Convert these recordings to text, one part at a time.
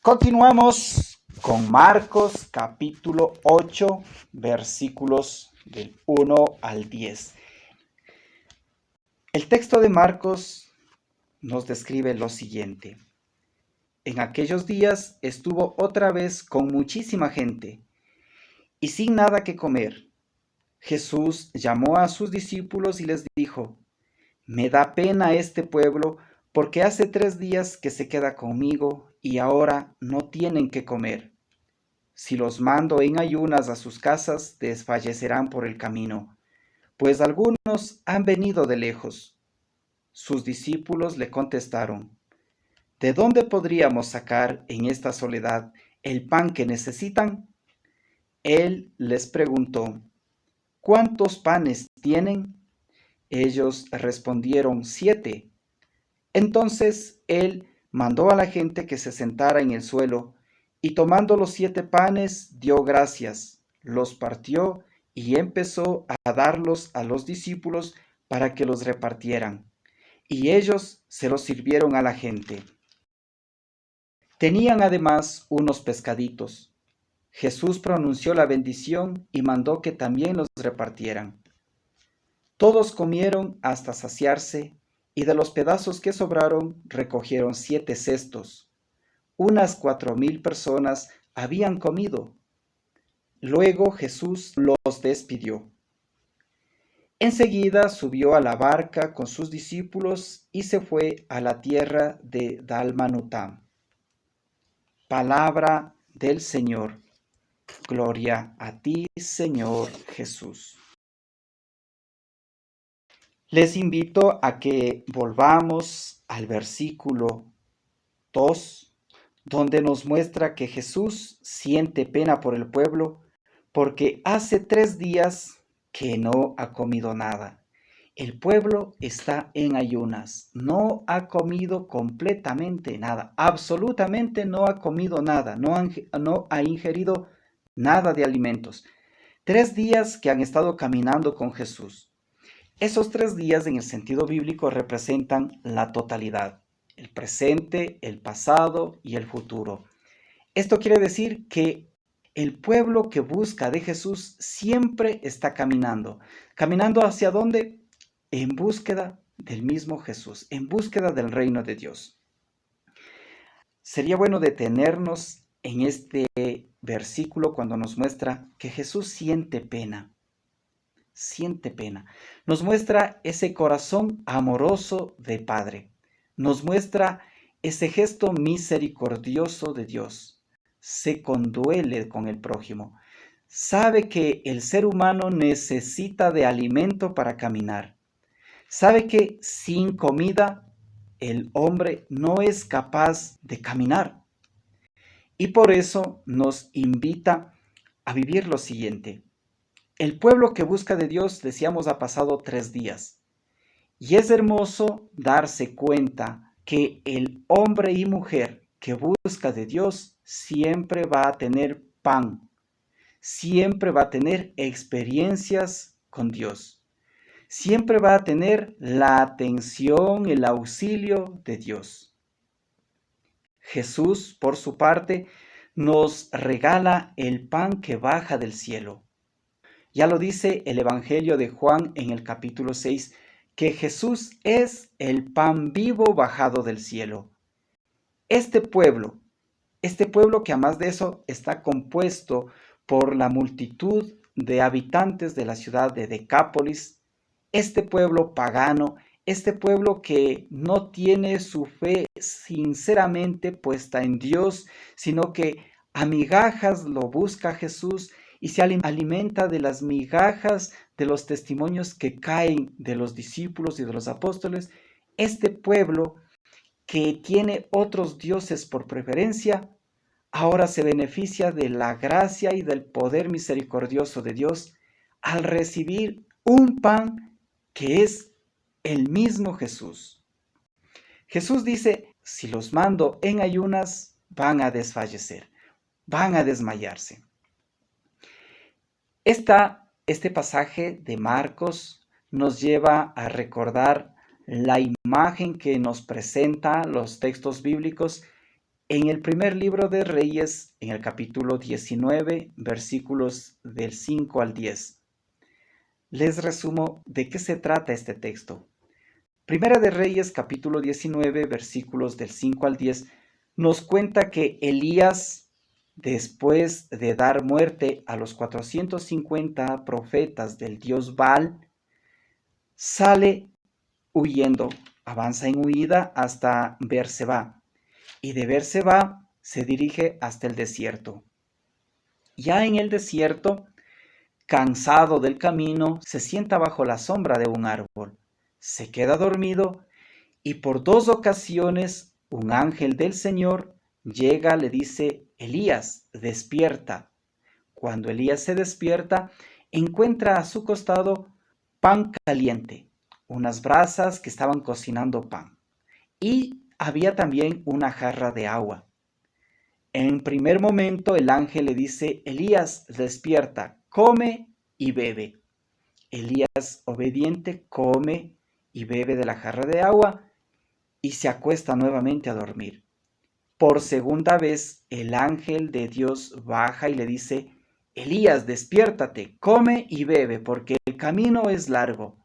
Continuamos con Marcos capítulo 8, versículos del 1 al 10. El texto de Marcos nos describe lo siguiente. En aquellos días estuvo otra vez con muchísima gente y sin nada que comer. Jesús llamó a sus discípulos y les dijo: Me da pena este pueblo, porque hace 3 días que se queda conmigo y ahora no tienen que comer. Si los mando en ayunas a sus casas, desfallecerán por el camino, pues algunos han venido de lejos. Sus discípulos le contestaron: ¿De dónde podríamos sacar en esta soledad el pan que necesitan? Él les preguntó: ¿Cuántos panes tienen? Ellos respondieron: 7. Entonces él mandó a la gente que se sentara en el suelo, y tomando los 7 panes, dio gracias, los partió y empezó a darlos a los discípulos para que los repartieran. Y ellos se los sirvieron a la gente. Tenían además unos pescaditos. Jesús pronunció la bendición y mandó que también los repartieran. Todos comieron hasta saciarse, y de los pedazos que sobraron recogieron 7 cestos. Unas 4,000 personas habían comido. Luego Jesús los despidió. Enseguida subió a la barca con sus discípulos y se fue a la tierra de Dalmanutam. Palabra del Señor. Gloria a ti, Señor Jesús. Les invito a que volvamos al versículo 2, donde nos muestra que Jesús siente pena por el pueblo porque hace 3 días que no ha comido nada. El pueblo está en ayunas, no ha comido completamente nada, absolutamente no ha comido nada, no ha ingerido nada de alimentos. 3 días que han estado caminando con Jesús. Esos 3 días en el sentido bíblico representan la totalidad, el presente, el pasado y el futuro. Esto quiere decir que el pueblo que busca de Jesús siempre está caminando. ¿Caminando hacia dónde? En búsqueda del mismo Jesús, en búsqueda del reino de Dios. Sería bueno detenernos en este versículo cuando nos muestra que Jesús siente pena. Siente pena. Nos muestra ese corazón amoroso de Padre. Nos muestra ese gesto misericordioso de Dios. Se conduele con el prójimo. Sabe que el ser humano necesita de alimento para caminar. Sabe que sin comida el hombre no es capaz de caminar. Y por eso nos invita a vivir lo siguiente. El pueblo que busca de Dios, decíamos, ha pasado 3 días. Y es hermoso darse cuenta que el hombre y mujer que busca de Dios siempre va a tener pan, siempre va a tener experiencias con Dios, siempre va a tener la atención, el auxilio de Dios. Jesús, por su parte, nos regala el pan que baja del cielo. Ya lo dice el Evangelio de Juan en el capítulo 6, que Jesús es el pan vivo bajado del cielo. Este pueblo que además de eso está compuesto por la multitud de habitantes de la ciudad de Decápolis, este pueblo pagano, este pueblo que no tiene su fe sinceramente puesta en Dios, sino que a migajas lo busca Jesús y se alimenta de las migajas de los testimonios que caen de los discípulos y de los apóstoles. Este pueblo que tiene otros dioses por preferencia, ahora se beneficia de la gracia y del poder misericordioso de Dios al recibir un pan que es el mismo Jesús. Jesús dice: si los mando en ayunas, van a desfallecer, van a desmayarse. Este pasaje de Marcos nos lleva a recordar la imagen que nos presenta los textos bíblicos En el primer libro de Reyes, en el capítulo 19, versículos del 5 al 10. Les resumo de qué se trata este texto. Primera de Reyes, capítulo 19, versículos del 5 al 10, nos cuenta que Elías, después de dar muerte a los 450 profetas del dios Baal, sale huyendo, avanza en huida hasta Beerseba, y de Beerseba se dirige hasta el desierto. Ya en el desierto, cansado del camino, se sienta bajo la sombra de un árbol, se queda dormido y por 2 ocasiones un ángel del Señor llega, le dice: Elías, despierta. Cuando Elías se despierta, encuentra a su costado pan caliente, unas brasas que estaban cocinando pan, y había también una jarra de agua. En primer momento el ángel le dice: Elías, despierta, come y bebe. Elías, obediente, come y bebe de la jarra de agua y se acuesta nuevamente a dormir. Por segunda vez el ángel de Dios baja y le dice: Elías, despiértate, come y bebe, porque el camino es largo.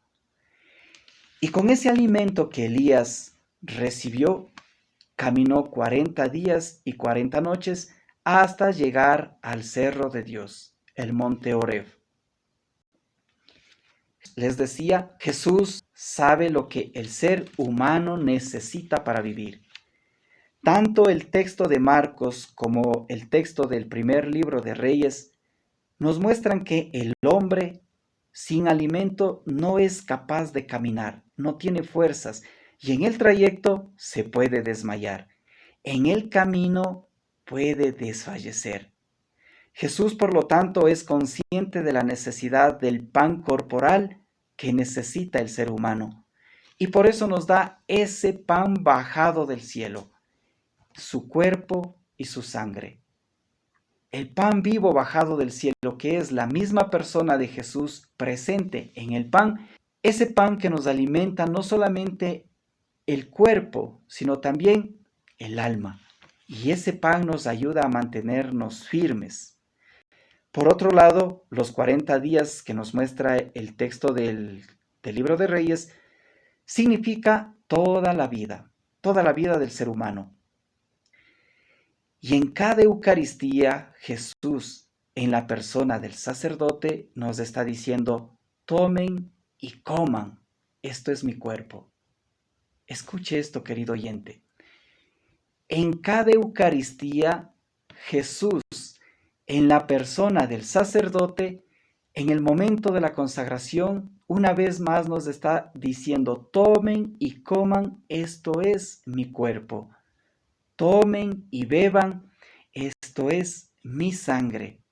Y con ese alimento que Elías recibió, caminó 40 días y 40 noches hasta llegar al cerro de Dios, el monte Oreb. Les decía, Jesús sabe lo que el ser humano necesita para vivir. Tanto el texto de Marcos como el texto del primer libro de Reyes nos muestran que el hombre sin alimento no es capaz de caminar, no tiene fuerzas y en el trayecto se puede desmayar. En el camino puede desfallecer. Jesús, por lo tanto, es consciente de la necesidad del pan corporal que necesita el ser humano y por eso nos da ese pan bajado del cielo, su cuerpo y su sangre. El pan vivo bajado del cielo, que es la misma persona de Jesús presente en el pan, ese pan que nos alimenta no solamente el cuerpo, sino también el alma. Y ese pan nos ayuda a mantenernos firmes. Por otro lado, los 40 días que nos muestra el texto del libro de Reyes, significa toda la vida del ser humano. Y en cada Eucaristía, Jesús, en la persona del sacerdote, nos está diciendo: tomen y coman, esto es mi cuerpo. Escuche esto, querido oyente. En cada Eucaristía, Jesús, en la persona del sacerdote, en el momento de la consagración, una vez más nos está diciendo: tomen y coman, esto es mi cuerpo. Tomen y beban, esto es mi sangre.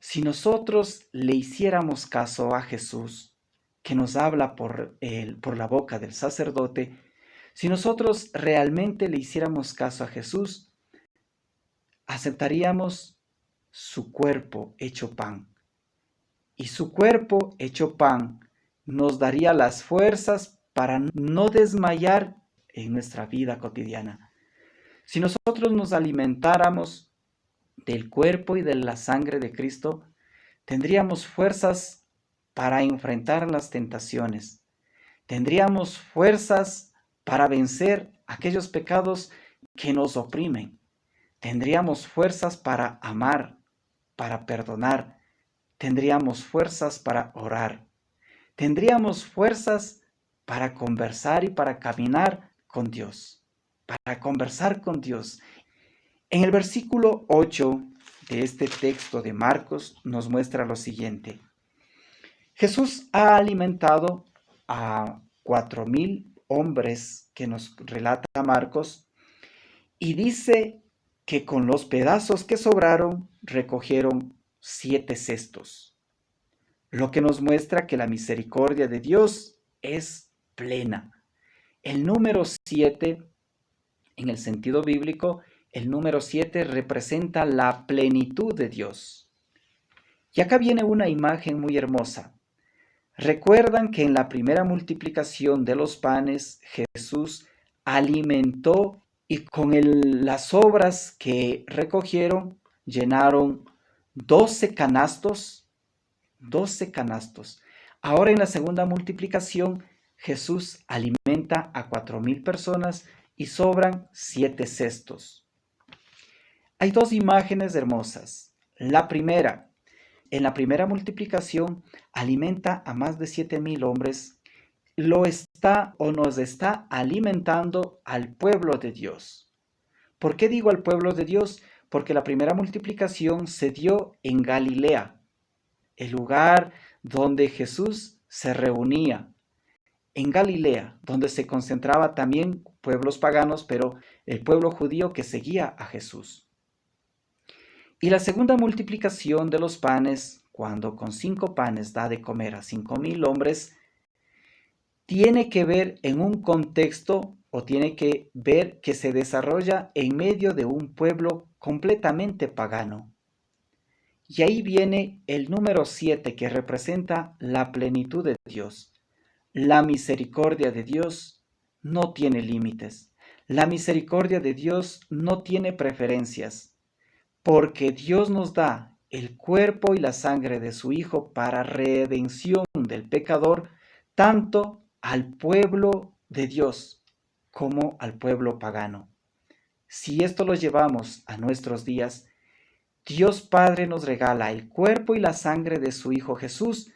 Si nosotros le hiciéramos caso a Jesús, que nos habla por la boca del sacerdote, si nosotros realmente le hiciéramos caso a Jesús, aceptaríamos su cuerpo hecho pan. Y su cuerpo hecho pan nos daría las fuerzas para no desmayar en nuestra vida cotidiana. Si nosotros nos alimentáramos del cuerpo y de la sangre de Cristo, tendríamos fuerzas para enfrentar las tentaciones. Tendríamos fuerzas para vencer aquellos pecados que nos oprimen. Tendríamos fuerzas para amar, para perdonar. Tendríamos fuerzas para orar. Tendríamos fuerzas para conversar y para caminar con Dios. Para conversar con Dios. En el versículo 8 de este texto de Marcos nos muestra lo siguiente. Jesús ha alimentado a 4,000 hombres que nos relata Marcos y dice que con los pedazos que sobraron recogieron 7 cestos, lo que nos muestra que la misericordia de Dios es plena. El número 7, en el sentido bíblico, el número 7 representa la plenitud de Dios. Y acá viene una imagen muy hermosa. Recuerdan que en la primera multiplicación de los panes, Jesús alimentó y con las sobras que recogieron llenaron 12 canastos, 12 canastos. Ahora en la segunda multiplicación, Jesús alimenta a 4,000 personas y sobran 7 cestos. Hay dos imágenes hermosas. La primera, en la primera multiplicación, alimenta a más de 7,000 hombres. Lo está o nos está alimentando al pueblo de Dios. ¿Por qué digo al pueblo de Dios? Porque la primera multiplicación se dio en Galilea, el lugar donde Jesús se reunía. En Galilea, donde se concentraba también pueblos paganos, pero el pueblo judío que seguía a Jesús. Y la segunda multiplicación de los panes, cuando con 5 panes da de comer a 5,000 hombres, tiene que ver en un contexto o tiene que ver que se desarrolla en medio de un pueblo completamente pagano. Y ahí viene el número 7 que representa la plenitud de Dios. La misericordia de Dios no tiene límites. La misericordia de Dios no tiene preferencias, porque Dios nos da el cuerpo y la sangre de su Hijo para redención del pecador, tanto al pueblo de Dios como al pueblo pagano. Si esto lo llevamos a nuestros días, Dios Padre nos regala el cuerpo y la sangre de su Hijo Jesús,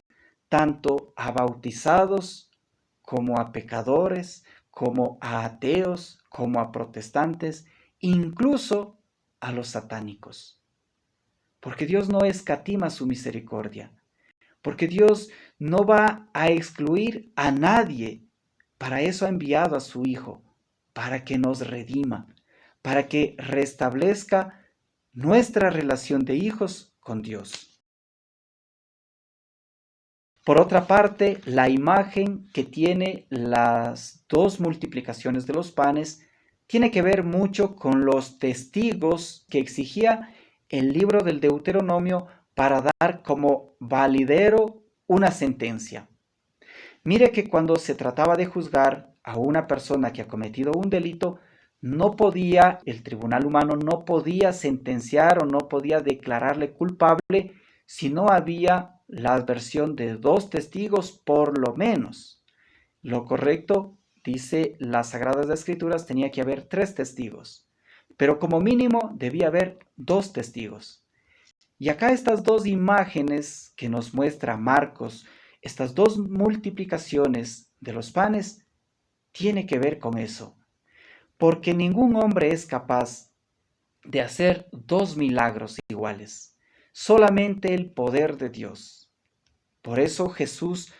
tanto a bautizados como a pecadores, como a ateos, como a protestantes, incluso a los satánicos. Porque Dios no escatima su misericordia, porque Dios no va a excluir a nadie. Para eso ha enviado a su Hijo, para que nos redima, para que restablezca nuestra relación de hijos con Dios. Por otra parte, la imagen que tiene las dos multiplicaciones de los panes tiene que ver mucho con los testigos que exigía el libro del Deuteronomio para dar como validero una sentencia. Mire que cuando se trataba de juzgar a una persona que ha cometido un delito, el tribunal humano no podía sentenciar o no podía declararle culpable si no había la versión de 2 testigos por lo menos. Lo correcto, dice las Sagradas Escrituras, tenía que haber 3 testigos, pero como mínimo debía haber 2 testigos. Y acá estas dos imágenes que nos muestra Marcos, estas dos multiplicaciones de los panes, tiene que ver con eso. Porque ningún hombre es capaz de hacer 2 milagros iguales. Solamente el poder de Dios. Por eso Jesús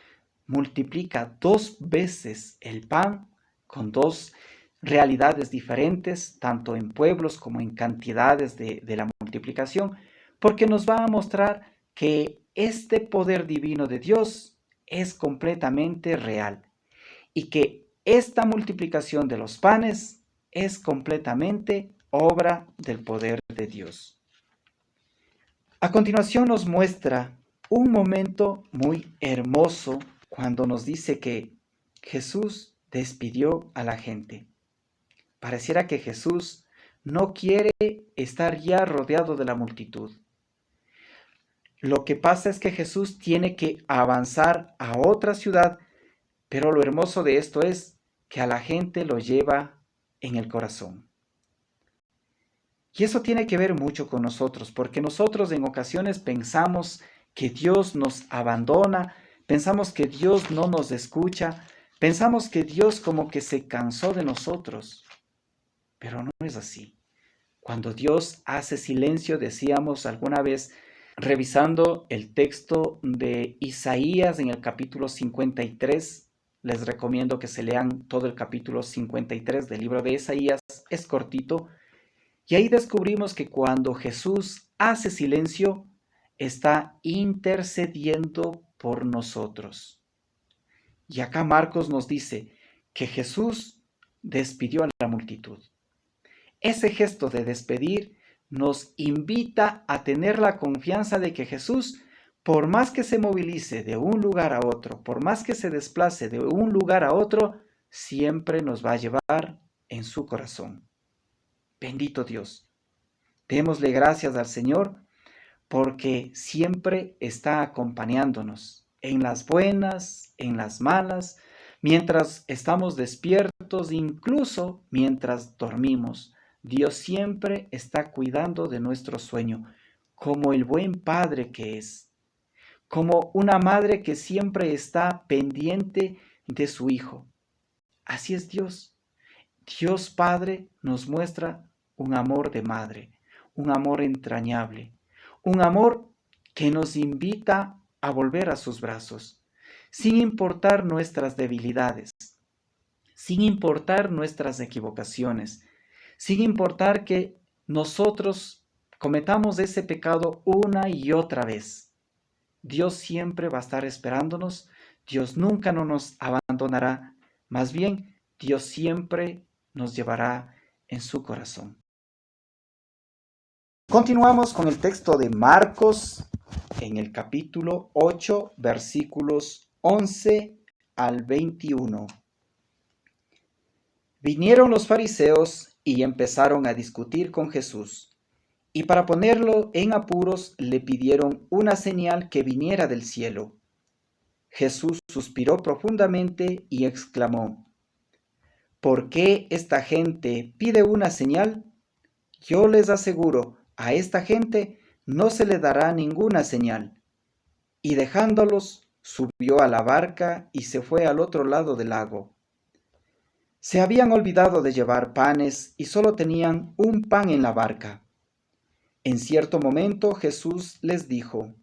multiplica 2 veces el pan con 2 realidades diferentes, tanto en pueblos como en cantidades de la multiplicación, porque nos va a mostrar que este poder divino de Dios es completamente real y que esta multiplicación de los panes es completamente obra del poder de Dios. A continuación nos muestra un momento muy hermoso cuando nos dice que Jesús despidió a la gente. Pareciera que Jesús no quiere estar ya rodeado de la multitud. Lo que pasa es que Jesús tiene que avanzar a otra ciudad, pero lo hermoso de esto es que a la gente lo lleva en el corazón. Y eso tiene que ver mucho con nosotros, porque nosotros en ocasiones pensamos que Dios nos abandona, pensamos que Dios no nos escucha, pensamos que Dios como que se cansó de nosotros, pero no es así. Cuando Dios hace silencio, decíamos alguna vez, revisando el texto de Isaías en el capítulo 53, les recomiendo que se lean todo el capítulo 53 del libro de Isaías, es cortito, y ahí descubrimos que cuando Jesús hace silencio, está intercediendo por nosotros. Y acá Marcos nos dice que Jesús despidió a la multitud. Ese gesto de despedir nos invita a tener la confianza de que Jesús, por más que se movilice de un lugar a otro, por más que se desplace de un lugar a otro, siempre nos va a llevar en su corazón. Bendito Dios. Démosle gracias al Señor porque siempre está acompañándonos en las buenas, en las malas, mientras estamos despiertos, incluso mientras dormimos. Dios siempre está cuidando de nuestro sueño, como el buen padre que es, como una madre que siempre está pendiente de su hijo. Así es Dios. Dios Padre nos muestra un amor de madre, un amor entrañable, un amor que nos invita a volver a sus brazos, sin importar nuestras debilidades, sin importar nuestras equivocaciones, sin importar que nosotros cometamos ese pecado una y otra vez. Dios siempre va a estar esperándonos, Dios nunca nos abandonará, más bien Dios siempre nos llevará en su corazón. Continuamos con el texto de Marcos en el capítulo 8, versículos 11 al 21. Vinieron los fariseos y empezaron a discutir con Jesús, y para ponerlo en apuros le pidieron una señal que viniera del cielo. Jesús suspiró profundamente y exclamó: ¿Por qué esta gente pide una señal? Yo les aseguro, a esta gente no se le dará ninguna señal. Y dejándolos, subió a la barca y se fue al otro lado del lago. Se habían olvidado de llevar panes y solo tenían un pan en la barca. En cierto momento Jesús les dijo: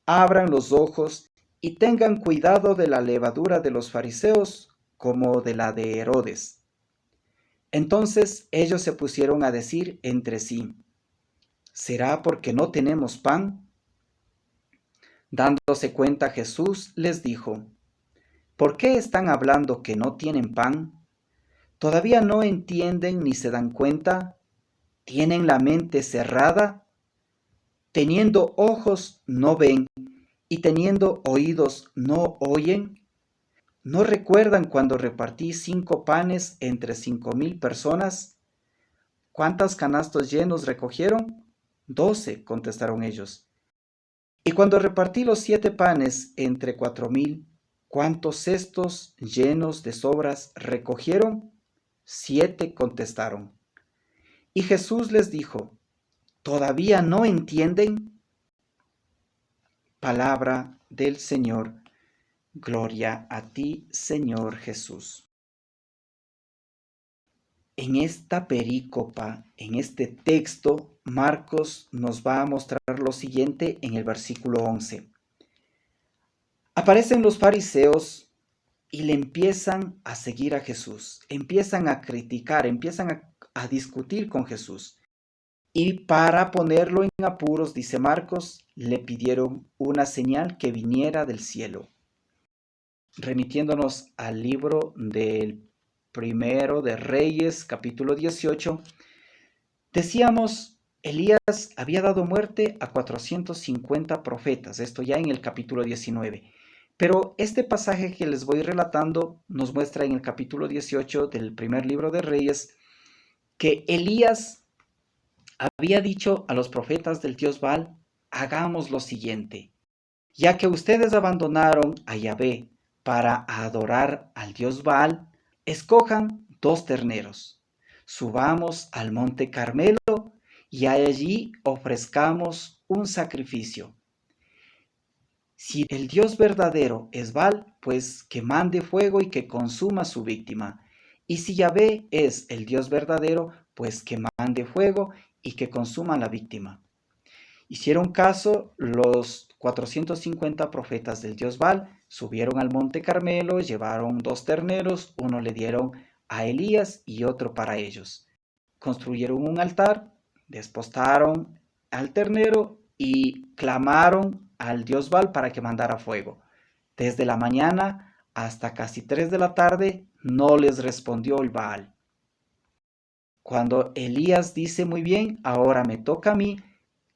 Abran los ojos y tengan cuidado de la levadura de los fariseos como de la de Herodes. Entonces ellos se pusieron a decir entre sí: ¿será porque no tenemos pan? Dándose cuenta Jesús les dijo: ¿por qué están hablando que no tienen pan? ¿Todavía no entienden ni se dan cuenta? ¿Tienen la mente cerrada? Teniendo ojos no ven y teniendo oídos no oyen. ¿No recuerdan cuando repartí 5 panes entre 5,000 personas? ¿Cuántos canastos llenos recogieron? 12, contestaron ellos. Y cuando repartí los 7 panes entre 4,000, ¿cuántos cestos llenos de sobras recogieron? 7, contestaron. Y Jesús les dijo: ¿todavía no entienden? Palabra del Señor. Gloria a ti, Señor Jesús. En esta perícopa, en este texto, Marcos nos va a mostrar lo siguiente en el versículo 11. Aparecen los fariseos y le empiezan a seguir a Jesús, empiezan a criticar, empiezan a discutir con Jesús. Y para ponerlo en apuros, dice Marcos, le pidieron una señal que viniera del cielo. Remitiéndonos al libro del primero de Reyes, capítulo 18, decíamos, Elías había dado muerte a 450 profetas, esto ya en el capítulo 19. Pero este pasaje que les voy relatando nos muestra en el capítulo 18 del primer libro de Reyes que Elías había dicho a los profetas del dios Baal: hagamos lo siguiente, ya que ustedes abandonaron a Yahvé para adorar al dios Baal, escojan 2 terneros, subamos al monte Carmelo y allí ofrezcamos un sacrificio. Si el Dios verdadero es Baal, pues que mande fuego y que consuma su víctima. Y si Yahvé es el Dios verdadero, pues que mande fuego y que consuma la víctima. Hicieron caso los 450 profetas del Dios Baal, subieron al monte Carmelo, llevaron 2 terneros, uno le dieron a Elías y otro para ellos. Construyeron un altar, despostaron al ternero y clamaron al dios Baal para que mandara fuego. Desde la mañana hasta casi 3 de la tarde no les respondió el Baal. Cuando Elías dice: muy bien, ahora me toca a mí,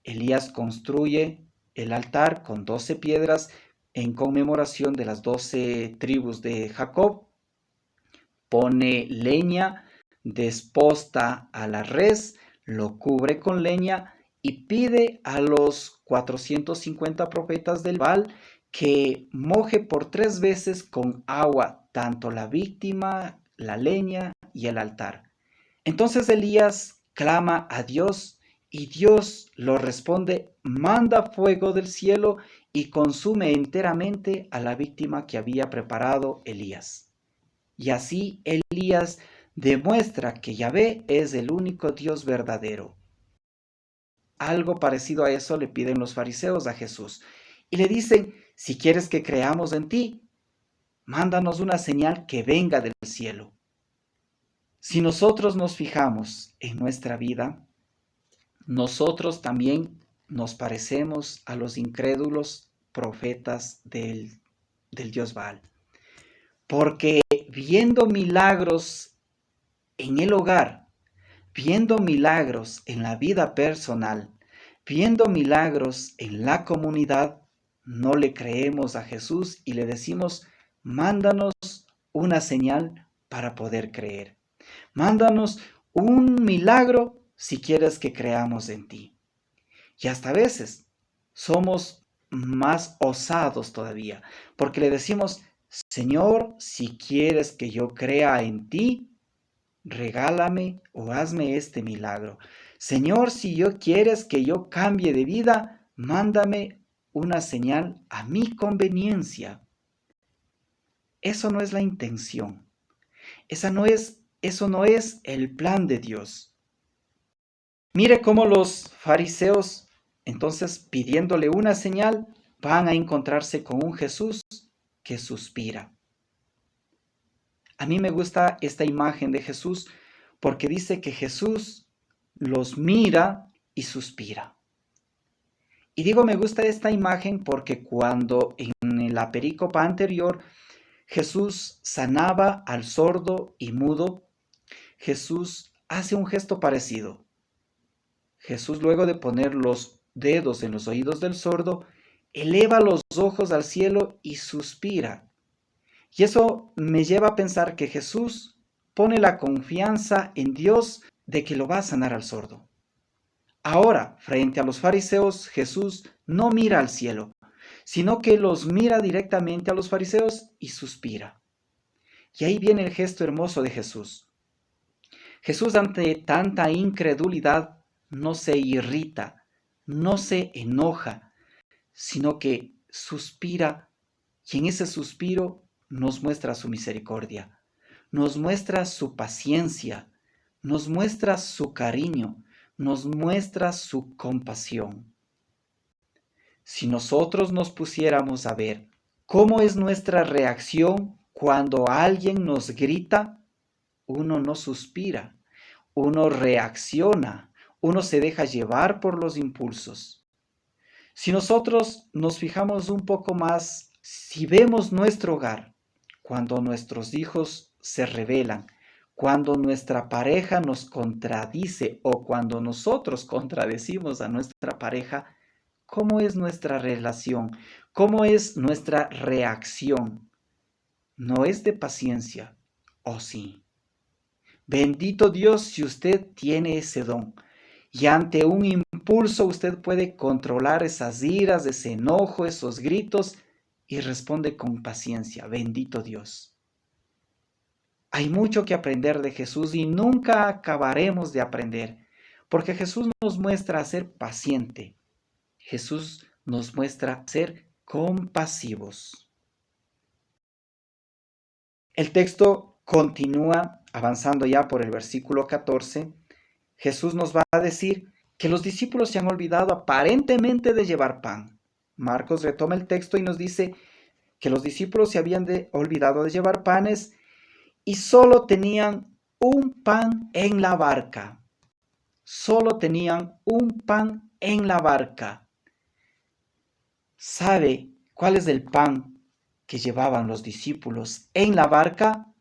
Elías construye el altar con 12 piedras en conmemoración de las 12 tribus de Jacob, pone leña desposta a la res, lo cubre con leña y pide a los 450 profetas del Baal que moje por 3 veces con agua tanto la víctima, la leña y el altar. Entonces Elías clama a Dios y Dios lo responde, manda fuego del cielo y consume enteramente a la víctima que había preparado Elías. Y así Elías demuestra que Yahvé es el único Dios verdadero. Algo parecido a eso le piden los fariseos a Jesús y le dicen, si quieres que creamos en ti, mándanos una señal que venga del cielo. Si nosotros nos fijamos en nuestra vida, nosotros también nos parecemos a los incrédulos profetas del Dios Baal. Porque viendo milagros en el hogar, viendo milagros en la vida personal, viendo milagros en la comunidad, no le creemos a Jesús y le decimos, mándanos una señal para poder creer. Mándanos un milagro si quieres que creamos en ti. Y hasta a veces somos más osados todavía, porque le decimos, Señor, si quieres que yo crea en ti, regálame o hazme este milagro. Señor, si yo quieres que yo cambie de vida, mándame una señal a mi conveniencia. Eso no es la intención. Eso no es el plan de Dios. Mire cómo los fariseos, entonces pidiéndole una señal, van a encontrarse con un Jesús que suspira. A mí me gusta esta imagen de Jesús porque dice que Jesús los mira y suspira. Y digo me gusta esta imagen porque cuando en la perícopa anterior Jesús sanaba al sordo y mudo, Jesús hace un gesto parecido. Jesús, luego de poner los dedos en los oídos del sordo, eleva los ojos al cielo y suspira. Y eso me lleva a pensar que Jesús pone la confianza en Dios de que lo va a sanar al sordo. Ahora, frente a los fariseos, Jesús no mira al cielo, sino que los mira directamente a los fariseos y suspira. Y ahí viene el gesto hermoso de Jesús. Jesús, ante tanta incredulidad, no se irrita, no se enoja, sino que suspira, y en ese suspiro nos muestra su misericordia, nos muestra su paciencia, nos muestra su cariño, nos muestra su compasión. Si nosotros nos pusiéramos a ver cómo es nuestra reacción cuando alguien nos grita, uno no suspira, uno reacciona, uno se deja llevar por los impulsos. Si nosotros nos fijamos un poco más, si vemos nuestro hogar, cuando nuestros hijos se rebelan, cuando nuestra pareja nos contradice o cuando nosotros contradecimos a nuestra pareja, ¿cómo es nuestra relación? ¿Cómo es nuestra reacción? ¿No es de paciencia? ¿O sí? Bendito Dios si usted tiene ese don y ante un impulso usted puede controlar esas iras, ese enojo, esos gritos y responde con paciencia. Bendito Dios. Hay mucho que aprender de Jesús y nunca acabaremos de aprender, porque Jesús nos muestra a ser paciente. Jesús nos muestra a ser compasivos. El texto continúa avanzando ya por el versículo 14. Jesús nos va a decir que los discípulos se han olvidado aparentemente de llevar pan. Marcos retoma el texto y nos dice que los discípulos se habían olvidado de llevar panes y solo tenían un pan en la barca. Solo tenían un pan en la barca. ¿Sabe cuál es el pan que llevaban los discípulos en la barca?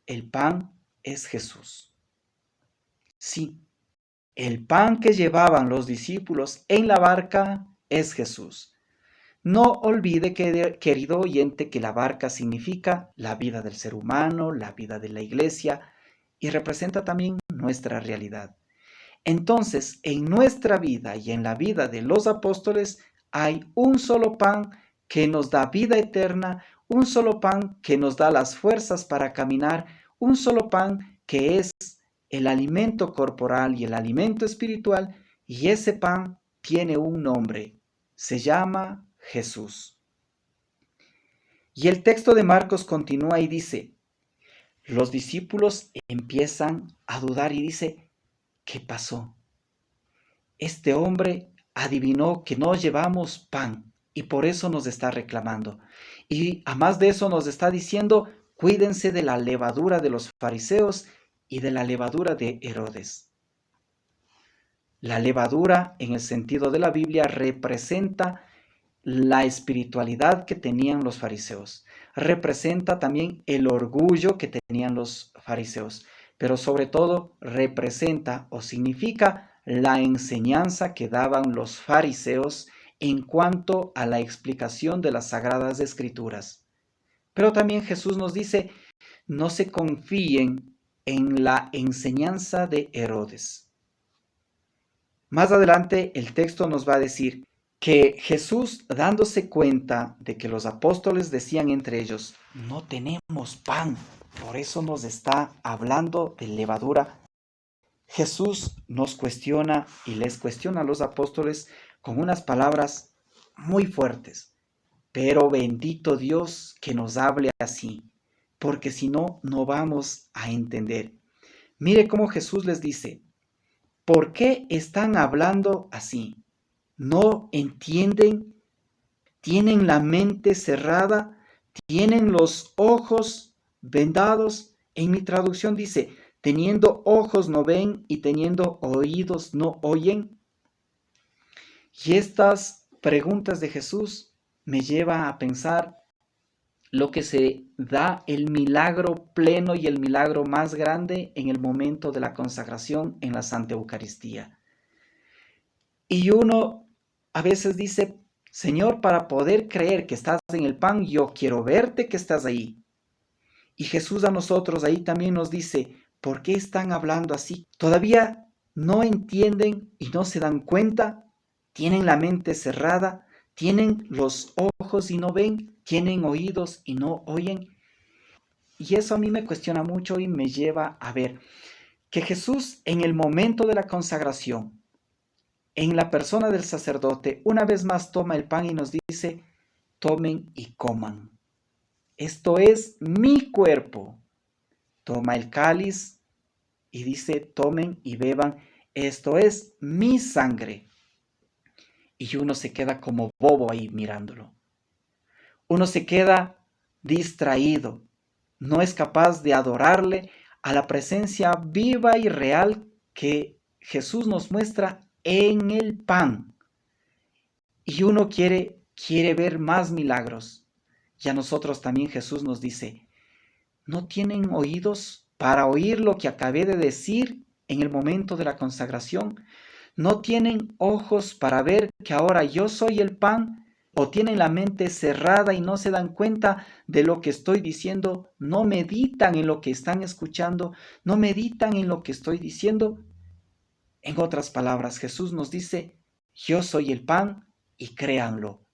El pan es Jesús. Sí, el pan que llevaban los discípulos en la barca es Jesús. No olvide, querido oyente, que la barca significa la vida del ser humano, la vida de la iglesia, y representa también nuestra realidad. Entonces, en nuestra vida y en la vida de los apóstoles hay un solo pan que nos da vida eterna, un solo pan que nos da las fuerzas para caminar, un solo pan que es el alimento corporal y el alimento espiritual, y ese pan tiene un nombre, se llama Jesús. Y el texto de Marcos continúa y dice, los discípulos empiezan a dudar y dice, ¿qué pasó? Este hombre adivinó que no llevamos pan y por eso nos está reclamando. Y a más de eso nos está diciendo, cuídense de la levadura de los fariseos y de la levadura de Herodes. La levadura, en el sentido de la Biblia, representa la espiritualidad que tenían los fariseos. Representa también el orgullo que tenían los fariseos, pero sobre todo representa o significa la enseñanza que daban los fariseos en cuanto a la explicación de las sagradas escrituras. Pero también Jesús nos dice, no se confíen en la enseñanza de Herodes. Más adelante el texto nos va a decir que Jesús, dándose cuenta de que los apóstoles decían entre ellos, no tenemos pan, por eso nos está hablando de levadura, Jesús nos cuestiona y les cuestiona a los apóstoles con unas palabras muy fuertes. Pero bendito Dios que nos hable así, porque si no, no vamos a entender. Mire cómo Jesús les dice, ¿por qué están hablando así? ¿No entienden? ¿Tienen la mente cerrada? ¿Tienen los ojos vendados? En mi traducción dice, teniendo ojos no ven y teniendo oídos no oyen. Y estas preguntas de Jesús me llevan a pensar lo que se da el milagro pleno y el milagro más grande en el momento de la consagración en la Santa Eucaristía. Y uno a veces dice, Señor, para poder creer que estás en el pan, yo quiero verte que estás ahí. Y Jesús a nosotros ahí también nos dice, ¿por qué están hablando así? ¿Todavía no entienden y no se dan cuenta? ¿Tienen la mente cerrada? ¿Tienen los ojos y no ven? ¿Tienen oídos y no oyen? Y eso a mí me cuestiona mucho y me lleva a ver que Jesús en el momento de la consagración, en la persona del sacerdote, una vez más toma el pan y nos dice, tomen y coman. Esto es mi cuerpo. Toma el cáliz y dice, tomen y beban. Esto es mi sangre. Y uno se queda como bobo ahí mirándolo. Uno se queda distraído. No es capaz de adorarle a la presencia viva y real que Jesús nos muestra en el pan. Y uno quiere ver más milagros. Y a nosotros también Jesús nos dice, ¿no tienen oídos para oír lo que acabé de decir en el momento de la consagración? ¿No tienen ojos para ver que ahora yo soy el pan? ¿O tienen la mente cerrada y no se dan cuenta de lo que estoy diciendo? ¿No meditan en lo que están escuchando? ¿No meditan en lo que estoy diciendo? En otras palabras, Jesús nos dice, yo soy el pan y créanlo.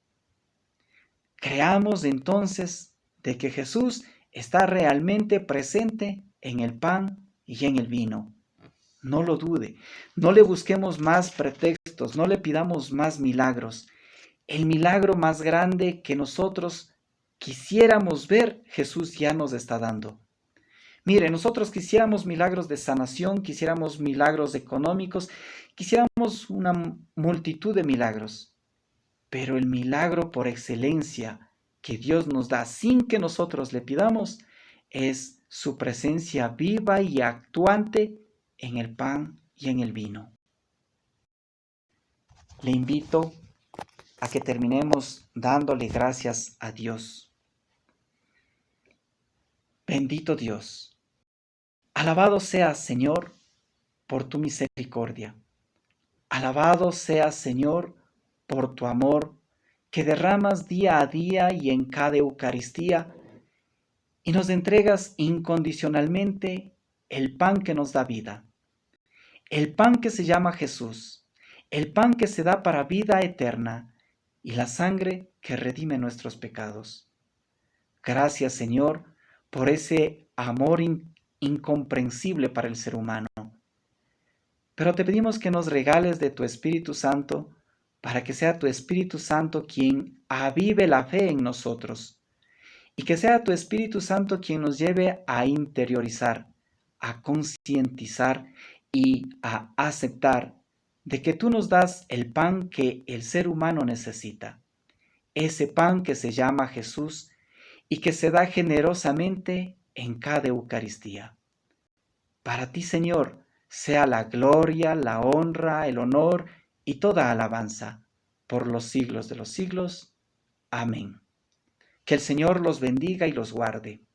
Creamos entonces de que Jesús está realmente presente en el pan y en el vino. No lo dude, no le busquemos más pretextos, no le pidamos más milagros. El milagro más grande que nosotros quisiéramos ver, Jesús ya nos está dando. Mire, nosotros quisiéramos milagros de sanación, quisiéramos milagros económicos, quisiéramos una multitud de milagros. Pero el milagro por excelencia que Dios nos da sin que nosotros le pidamos es su presencia viva y actuante en el pan y en el vino. Le invito a que terminemos dándole gracias a Dios. Bendito Dios, alabado seas, Señor, por tu misericordia. Alabado seas, Señor, por tu amor que derramas día a día y en cada Eucaristía y nos entregas incondicionalmente el pan que nos da vida, el pan que se llama Jesús, el pan que se da para vida eterna y la sangre que redime nuestros pecados. Gracias, Señor, por ese amor incomprensible para el ser humano. Pero te pedimos que nos regales de tu Espíritu Santo para que sea tu Espíritu Santo quien avive la fe en nosotros y que sea tu Espíritu Santo quien nos lleve a interiorizar, a concientizar y a aceptar de que tú nos das el pan que el ser humano necesita, ese pan que se llama Jesús y que se da generosamente en cada Eucaristía. Para ti, Señor, sea la gloria, la honra, el honor y toda alabanza por los siglos de los siglos. Amén. Que el Señor los bendiga y los guarde.